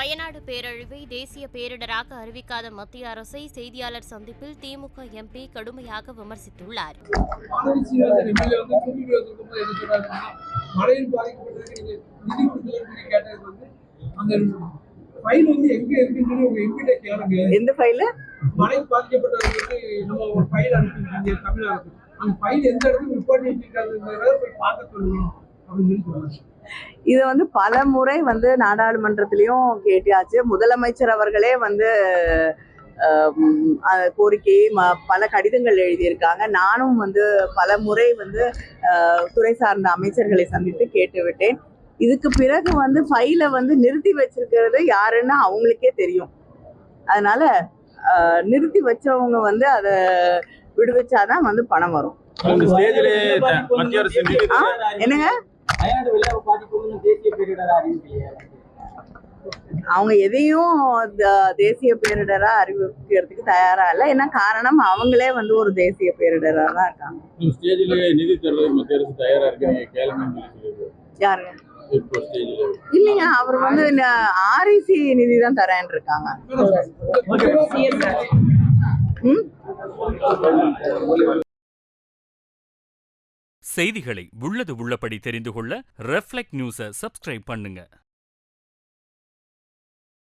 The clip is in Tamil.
வயநாடு பேரழிவை தேசிய பேரிடராக அறிவிக்காத மத்திய அரசை செய்தியாளர் சந்திப்பில் திமுக எம்பி கடுமையாக விமர்சித்துள்ளார். இதை பல முறை நாடாளுமன்றத்திலையும் கேட்டாச்சு. முதலமைச்சர் அவர்களே கோரிக்கையை பல கடிதங்கள் எழுதியிருக்காங்க. நானும் பல முறை துறை சார்ந்த அமைச்சர்களை சந்தித்து கேட்டுவிட்டேன். இதுக்கு பிறகு ஃபைலை நிறுத்தி வச்சிருக்கிறது யாருன்னு அவங்களுக்கே தெரியும். அதனால நிறுத்தி வச்சவங்க அதை விடுவிச்சாதான் பணம் வரும். என்னங்க அவங்க எதையும் தேசிய பேரிடரா அறிவிக்கிறதுக்கு தயாரா இல்ல. என்ன காரணம், அவங்களே ஒரு தேசிய பேரிடரா தான் இருக்காங்க. யாருங்க? இல்லைங்க, அவர் REC நிதி தான் தரேன் இருக்காங்க. செய்திகளை உள்ளது உள்ளபடி தெரிந்து கொள்ள ரெஃப்ளெக்ட் நியூஸை சப்ஸ்கிரைப் பண்ணுங்க.